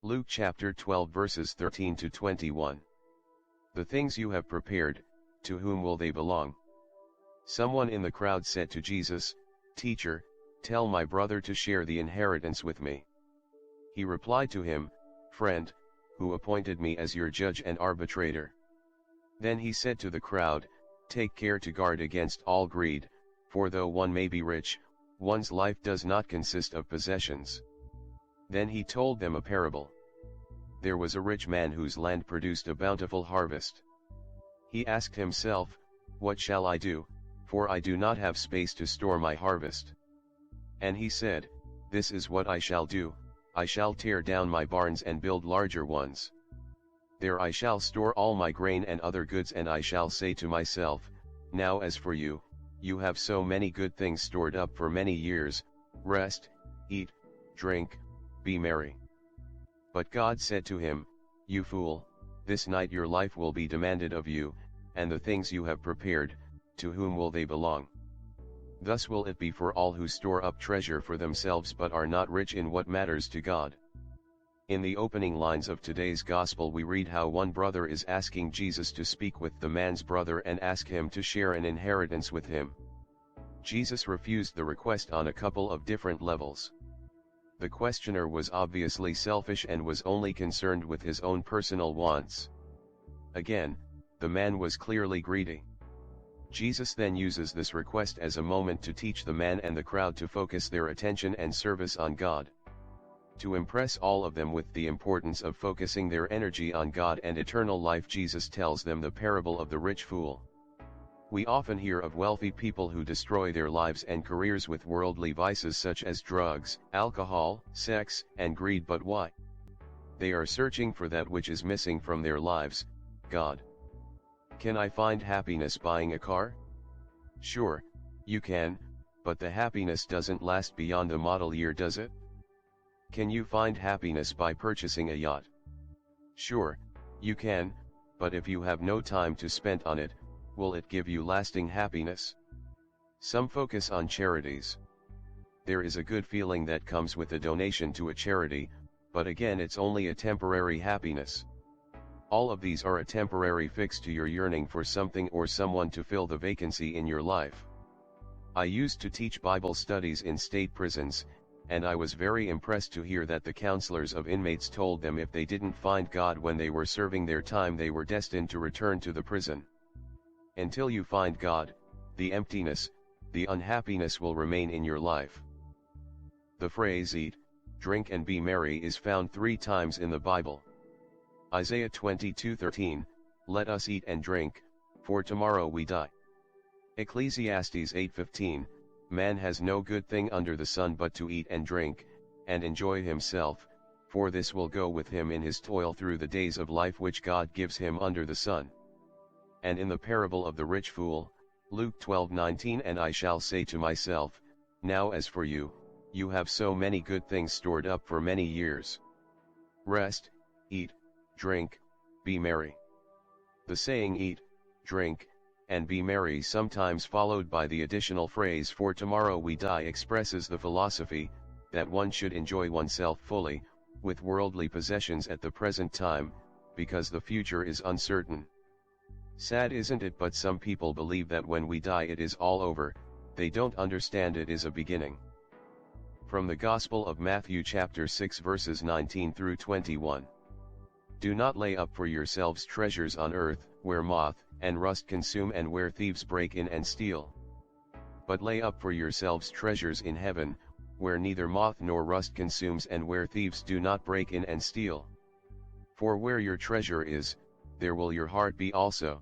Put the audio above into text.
Luke chapter 12 verses 13 to 21. The things you have prepared, to whom will they belong? Someone in the crowd said to Jesus, "Teacher, tell my brother to share the inheritance with me." He replied to him, "Friend, who appointed me as your judge and arbitrator?" Then he said to the crowd, "Take care to guard against all greed, for though one may be rich, one's life does not consist of possessions." Then he told them a parable. There was a rich man whose land produced a bountiful harvest. He asked himself, "What shall I do, for I do not have space to store my harvest?" And he said, "This is what I shall do, I shall tear down my barns and build larger ones. There I shall store all my grain and other goods, and I shall say to myself, now as for you, you have so many good things stored up for many years, rest, eat, drink, be merry." But God said to him, "You fool, this night your life will be demanded of you, and the things you have prepared, to whom will they belong? Thus will it be for all who store up treasure for themselves but are not rich in what matters to God." In the opening lines of today's Gospel we read how one brother is asking Jesus to speak with the man's brother and ask him to share an inheritance with him. Jesus refused the request on a couple of different levels. The questioner was obviously selfish and was only concerned with his own personal wants. Again, the man was clearly greedy. Jesus then uses this request as a moment to teach the man and the crowd to focus their attention and service on God. To impress all of them with the importance of focusing their energy on God and eternal life, Jesus tells them the parable of the rich fool. We often hear of wealthy people who destroy their lives and careers with worldly vices such as drugs, alcohol, sex, and greed, but why? They are searching for that which is missing from their lives, God. Can I find happiness buying a car? Sure, you can, but the happiness doesn't last beyond the model year, does it? Can you find happiness by purchasing a yacht? Sure, you can, but if you have no time to spend on it, will it give you lasting happiness? Some focus on charities. There is a good feeling that comes with a donation to a charity, but again it's only a temporary happiness. All of these are a temporary fix to your yearning for something or someone to fill the vacancy in your life. I used to teach Bible studies in state prisons, and I was very impressed to hear that the counselors of inmates told them if they didn't find God when they were serving their time, they were destined to return to the prison. Until you find God, the emptiness, the unhappiness will remain in your life. The phrase "eat, drink and be merry" is found 3 times in the Bible. Isaiah 22:13, "Let us eat and drink, for tomorrow we die." Ecclesiastes 8:15, "Man has no good thing under the sun but to eat and drink, and enjoy himself, for this will go with him in his toil through the days of life which God gives him under the sun." And in the parable of the rich fool, Luke 12:19, "And I shall say to myself, now as for you, you have so many good things stored up for many years. Rest, eat, drink, be merry." The saying "eat, drink, and be merry," sometimes followed by the additional phrase "for tomorrow we die," expresses the philosophy that one should enjoy oneself fully, with worldly possessions at the present time, because the future is uncertain. Sad, isn't it? But some people believe that when we die it is all over. They don't understand it is a beginning. From the Gospel of Matthew chapter 6 verses 19 through 21. "Do not lay up for yourselves treasures on earth, where moth and rust consume and where thieves break in and steal. But lay up for yourselves treasures in heaven, where neither moth nor rust consumes and where thieves do not break in and steal. For where your treasure is, there will your heart be also.